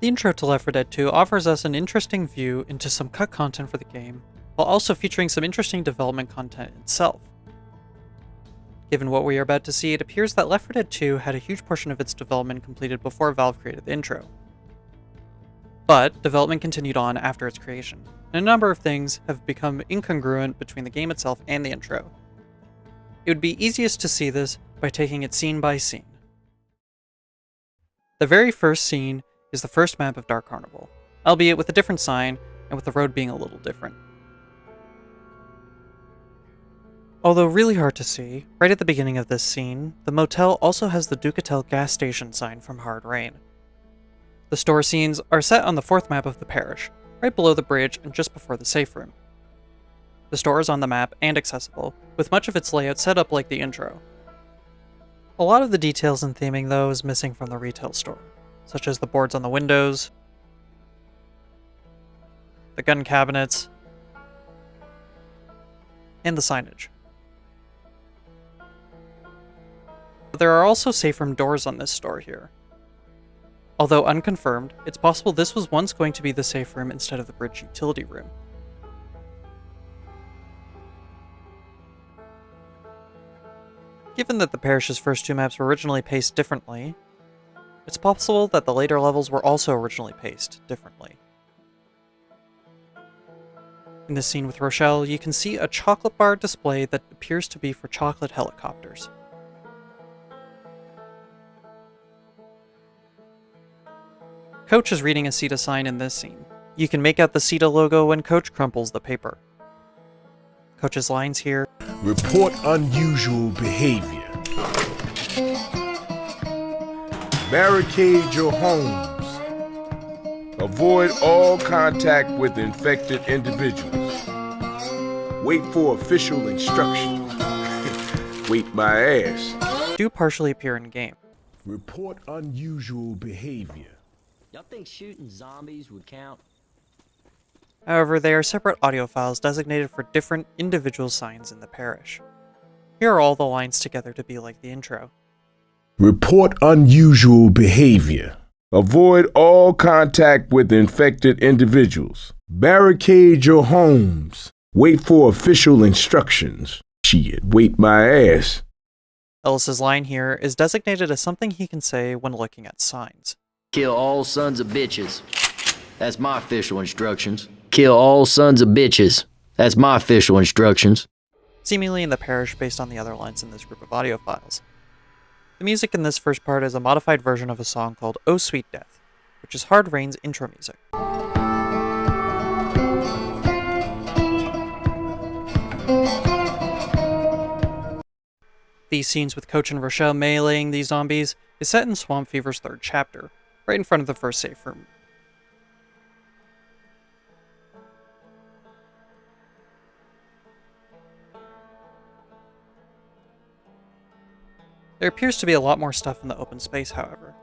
The intro to Left 4 Dead 2 offers us an interesting view into some cut content for the game, while also featuring some interesting development content itself. Given what we are about to see, it appears that Left 4 Dead 2 had a huge portion of its development completed before Valve created the intro. But development continued on after its creation, and a number of things have become incongruent between the game itself and the intro. It would be easiest to see this by taking it scene by scene. The very first scene is the first map of Dark Carnival, albeit with a different sign and with the road being a little different. Although really hard to see, right at the beginning of this scene, the motel also has the Ducatel gas station sign from Hard Rain. The store scenes are set on the fourth map of the Parish, right below the bridge and just before the safe room. The store is on the map and accessible, with much of its layout set up like the intro. A lot of the details and theming though is missing from the retail store, such as the boards on the windows, the gun cabinets, and the signage. There are also safe room doors on this store here. Although unconfirmed, it's possible this was once going to be the safe room instead of the bridge utility room. Given that the Parish's first two maps were originally paced differently, it's possible that the later levels were also originally paced differently. In this scene with Rochelle, you can see a chocolate bar display that appears to be for chocolate helicopters. Coach is reading a CETA sign in this scene. You can make out the CETA logo when Coach crumples the paper. Coach's lines here: report unusual behavior. Barricade your homes. Avoid all contact with infected individuals. Wait for official instructions. Wait my ass. Do partially appear in game. Report unusual behavior. Y'all think shooting zombies would count? However, they are separate audio files designated for different individual signs in the Parish. Here are all the lines together to be like the intro. Report unusual behavior. Avoid all contact with infected individuals. Barricade your homes. Wait for official instructions. Shit, wait my ass. Ellis's line here is designated as something he can say when looking at signs. Kill all sons of bitches. That's my official instructions. Kill all sons of bitches. That's my official instructions. Seemingly in the Parish based on the other lines in this group of audio files. The music in this first part is a modified version of a song called Oh Sweet Death, which is Hard Rain's intro music. These scenes with Coach and Rochelle meleeing these zombies is set in Swamp Fever's third chapter, right in front of the first safe room. There appears to be a lot more stuff in the open space, however.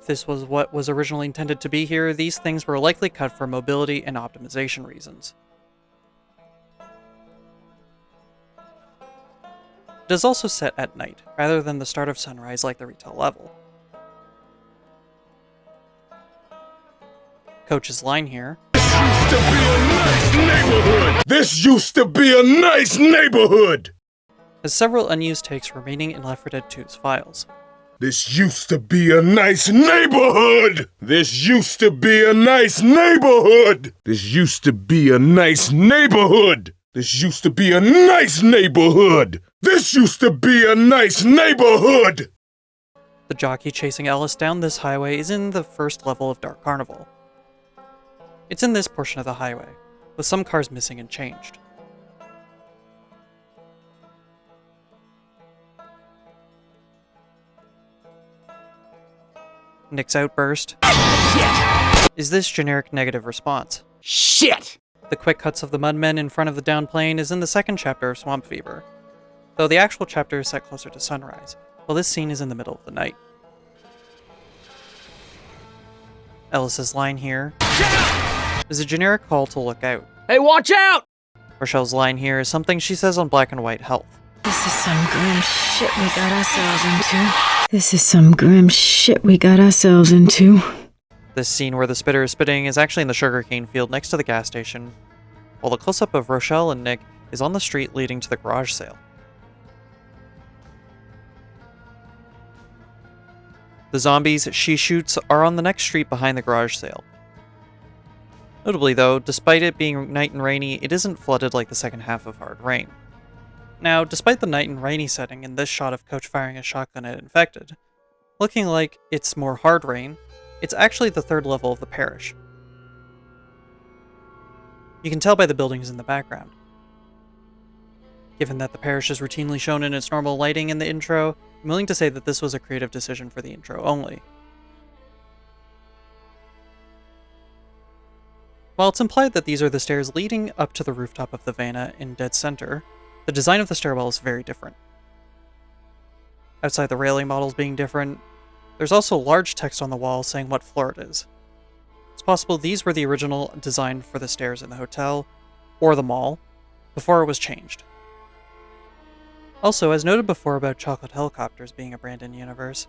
If this was what was originally intended to be here, these things were likely cut for mobility and optimization reasons. It is also set at night, rather than the start of sunrise like the retail level. Coach's line here: This used to be a nice neighborhood! Has several unused takes remaining in Left 4 Dead 2's files. This used to be a nice neighborhood! This used to be a nice neighborhood! This used to be a nice neighborhood! This used to be a nice neighborhood! This used to be a nice neighborhood! The jockey chasing Ellis down this highway is in the first level of Dark Carnival. It's in this portion of the highway, with some cars missing and changed. Nick's outburst is this generic negative response. Shit! The quick cuts of the mudmen in front of the down plane is in the second chapter of Swamp Fever, though the actual chapter is set closer to sunrise, while this scene is in the middle of the night. Ellis's line here is a generic call to look out. Hey, watch out! Rochelle's line here is something she says on Black and White Health. This is some grim shit we got ourselves into. This is some grim shit we got ourselves into. This scene where the spitter is spitting is actually in the sugarcane field next to the gas station, while the close-up of Rochelle and Nick is on the street leading to the garage sale. The zombies she shoots are on the next street behind the garage sale. Notably though, despite it being night and rainy, it isn't flooded like the second half of Hard Rain. Now, despite the night and rainy setting in this shot of Coach firing a shotgun at Infected, looking like it's more Hard Rain, it's actually the third level of the Parish. You can tell by the buildings in the background. Given that the Parish is routinely shown in its normal lighting in the intro, I'm willing to say that this was a creative decision for the intro only. While it's implied that these are the stairs leading up to the rooftop of the Vanna in dead center, the design of the stairwell is very different. Outside the railing models being different, there's also large text on the wall saying what floor it is. It's possible these were the original design for the stairs in the hotel, or the mall, before it was changed. Also, as noted before about chocolate helicopters being a brand in universe,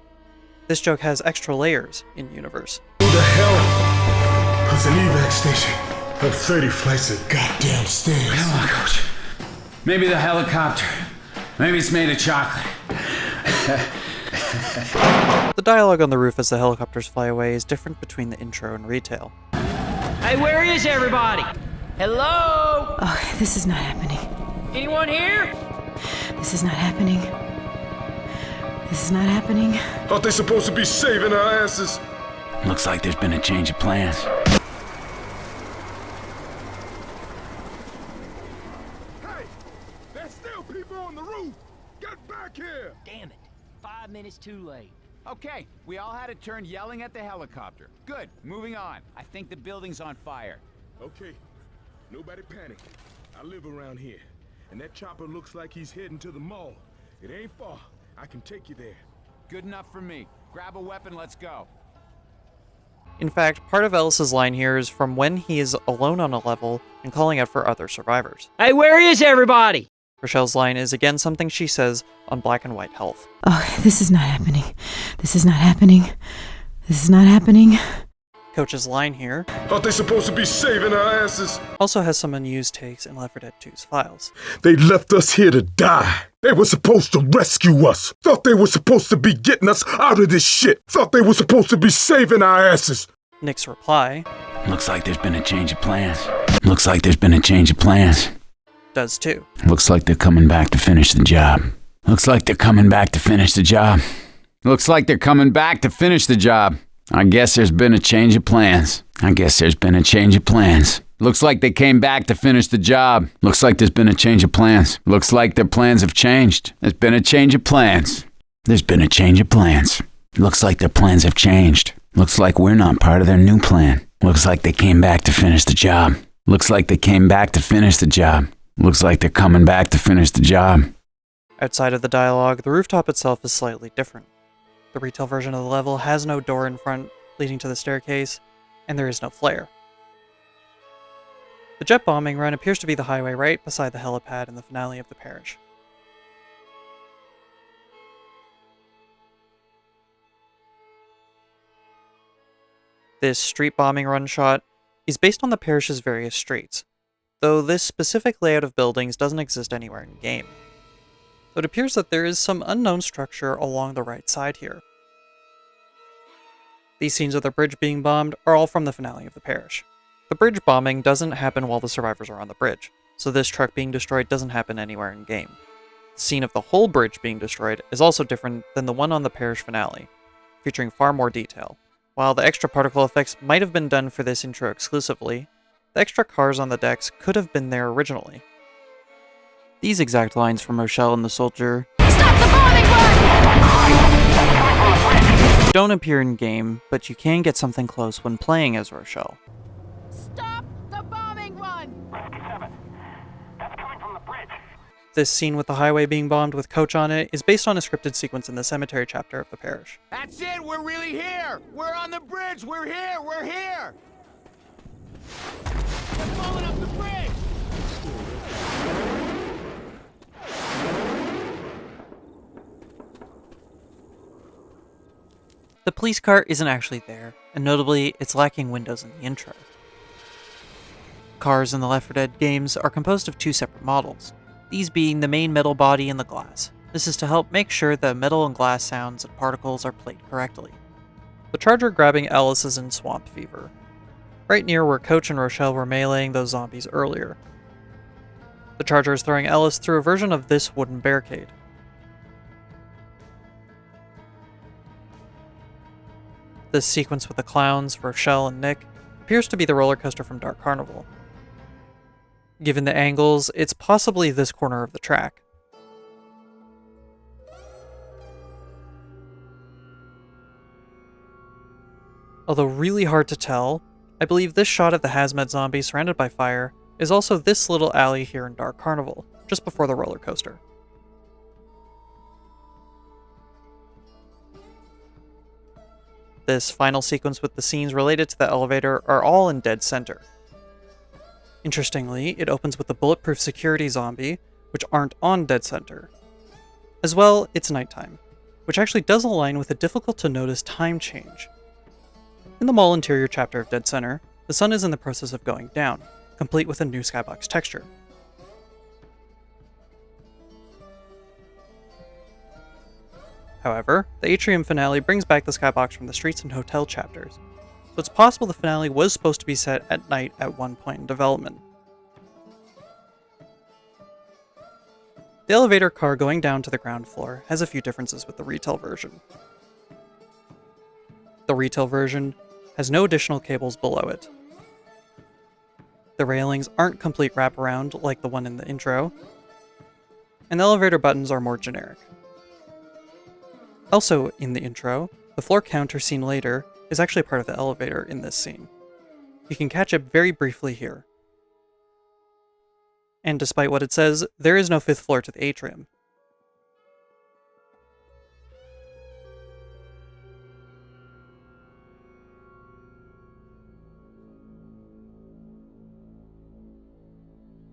this joke has extra layers in universe. Who the hell was an evac station? Up 30 flights of goddamn stairs. Come on, Coach. Maybe the helicopter. Maybe it's made of chocolate. The dialogue on the roof as the helicopters fly away is different between the intro and retail. Hey, where is everybody? Hello? Oh, this is not happening. Anyone here? This is not happening. This is not happening. Thought they supposed to be saving our asses. Looks like there's been a change of plans. Hey, there's still people on the roof. Get back here. Damn it. 5 minutes too late. Okay, we all had a turn yelling at the helicopter. Good, moving on. I think the building's on fire. Okay, nobody panic. I live around here, and that chopper looks like he's heading to the mall. It ain't far. I can take you there. Good enough for me. Grab a weapon, let's go. In fact, part of Ellis's line here is from when he is alone on a level and calling out for other survivors. Hey, where is everybody? Rochelle's line is again something she says on Black and White Health. Oh, this is not happening. This is not happening. This is not happening. Coach's line here Thought they supposed to be saving our asses. also has some unused takes in Left 4 Dead 2's files. They left us here to die. They were supposed to rescue us. Thought they were supposed to be getting us out of this shit. Thought they were supposed to be saving our asses. Nick's reply Looks like there's been a change of plans. Looks like there's been a change of plans. does too. Looks like they're coming back to finish the job. Looks like they're coming back to finish the job. Looks like they're coming back to finish the job. I guess there's been a change of plans. I guess there's been a change of plans. Looks like they came back to finish the job. Looks like there's been a change of plans. Looks like their plans have changed. There's been a change of plans. There's been a change of plans. Looks like their plans have changed. Looks like we're not part of their new plan. Looks like they came back to finish the job. Looks like they came back to finish the job. Looks like they're coming back to finish the job. Outside of the dialogue, the rooftop itself is slightly different. The retail version of the level has no door in front leading to the staircase, and there is no flare. The jet bombing run appears to be the highway right beside the helipad in the finale of the Parish. This street bombing run shot is based on the Parish's various streets, though this specific layout of buildings doesn't exist anywhere in game. So it appears that there is some unknown structure along the right side here. These scenes of the bridge being bombed are all from the finale of the Parish. The bridge bombing doesn't happen while the survivors are on the bridge, so this truck being destroyed doesn't happen anywhere in game. The scene of the whole bridge being destroyed is also different than the one on the Parish finale, featuring far more detail. While the extra particle effects might have been done for this intro exclusively, the extra cars on the decks could have been there originally. These exact lines from Rochelle and the soldier Stop the bombing run! don't appear in game, but you can get something close when playing as Rochelle. Stop the bombing run! This scene with the highway being bombed with Coach on it is based on a scripted sequence in the cemetery chapter of the Parish. That's it, we're really here! We're on the bridge, we're here, we're here! We're blowing up the bridge! The police car isn't actually there, and notably, it's lacking windows in the intro. Cars in the Left 4 Dead games are composed of two separate models, these being the main metal body and the glass. This is to help make sure that metal and glass sounds and particles are played correctly. The Charger grabbing Ellis is in Swamp Fever, right near where Coach and Rochelle were meleeing those zombies earlier. The Charger is throwing Ellis through a version of this wooden barricade. This sequence with the clowns, Rochelle, and Nick appears to be the roller coaster from Dark Carnival. Given the angles, it's possibly this corner of the track. Although really hard to tell, I believe this shot of the hazmat zombie surrounded by fire is also this little alley here in Dark Carnival, just before the roller coaster. This final sequence with the scenes related to the elevator are all in dead center. Interestingly, it opens with the bulletproof security zombie, which aren't on dead center. As well, it's nighttime, which actually does align with a difficult to notice time change. In the mall interior chapter of Dead Center, the sun is in the process of going down, complete with a new skybox texture. However, the Atrium finale brings back the skybox from the streets and hotel chapters, so it's possible the finale was supposed to be set at night at one point in development. The elevator car going down to the ground floor has a few differences with the retail version. The retail version has no additional cables below it. The railings aren't complete wraparound like the one in the intro, and the elevator buttons are more generic. Also in the intro, the floor counter seen later is actually part of the elevator in this scene. You can catch it very briefly here. And despite what it says, there is no 5th floor to the atrium.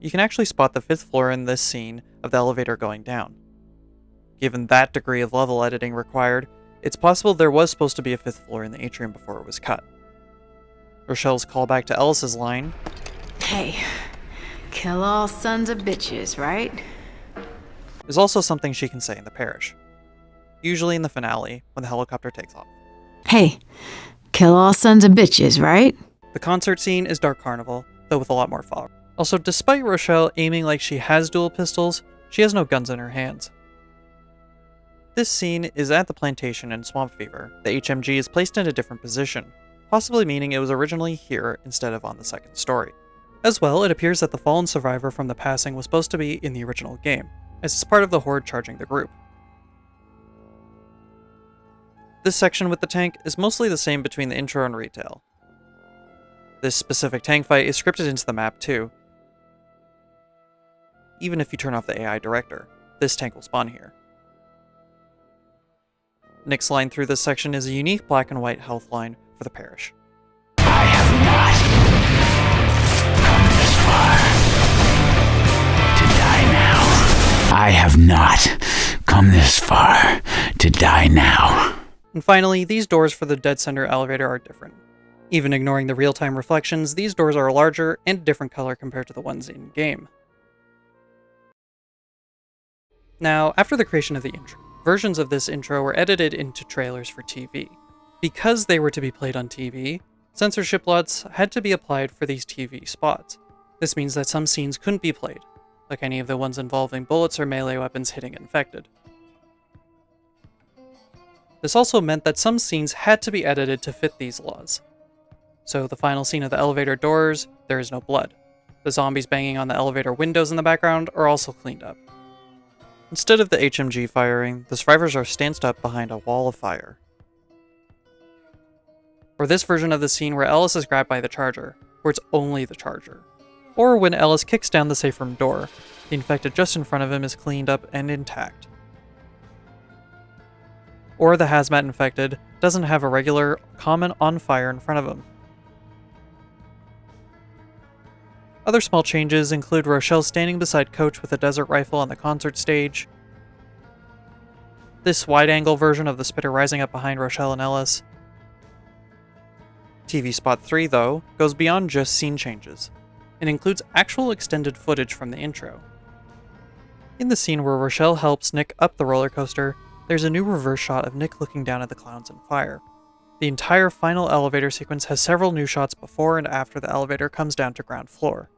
You can actually spot the 5th floor in this scene of the elevator going down. Given that degree of level editing required, it's possible there was supposed to be a 5th floor in the atrium before it was cut. Rochelle's callback to Ellis's line, Hey, kill all sons of bitches, right? is also something she can say in the Parish, usually in the finale when the helicopter takes off. Hey, kill all sons of bitches, right? The concert scene is Dark Carnival, though with a lot more fog. Also, despite Rochelle aiming like she has dual pistols, she has no guns in her hands. This scene is at the plantation in Swamp Fever. The HMG is placed in a different position, possibly meaning it was originally here instead of on the second story. As well, it appears that the fallen survivor from the passing was supposed to be in the original game, as it's part of the horde charging the group. This section with the tank is mostly the same between the intro and retail. This specific tank fight is scripted into the map too. Even if you turn off the AI director, this tank will spawn here. Nick's line through this section is a unique black and white health line for the Parish. I have not come this far to die now. I have not come this far to die now. And finally, these doors for the Dead Center elevator are different. Even ignoring the real-time reflections, these doors are larger and a different color compared to the ones in-game. Now, after the creation of the intro, versions of this intro were edited into trailers for TV. Because they were to be played on TV, censorship laws had to be applied for these TV spots. This means that some scenes couldn't be played, like any of the ones involving bullets or melee weapons hitting infected. This also meant that some scenes had to be edited to fit these laws. So the final scene of the elevator doors, there is no blood. The zombies banging on the elevator windows in the background are also cleaned up. Instead of the HMG firing, the survivors are stanced up behind a wall of fire. Or this version of the scene where Ellis is grabbed by the Charger, where it's only the Charger. Or when Ellis kicks down the safe room door, the infected just in front of him is cleaned up and intact. Or the hazmat infected doesn't have a regular, common on fire in front of him. Other small changes include Rochelle standing beside Coach with a desert rifle on the concert stage, This wide-angle version of the spitter rising up behind Rochelle and Ellis. TV spot 3, though, goes beyond just scene changes. It includes actual extended footage from the intro. In the scene where Rochelle helps Nick up the roller coaster, there's a new reverse shot of Nick looking down at the clowns and fire. The entire final elevator sequence has several new shots before and after the elevator comes down to ground floor.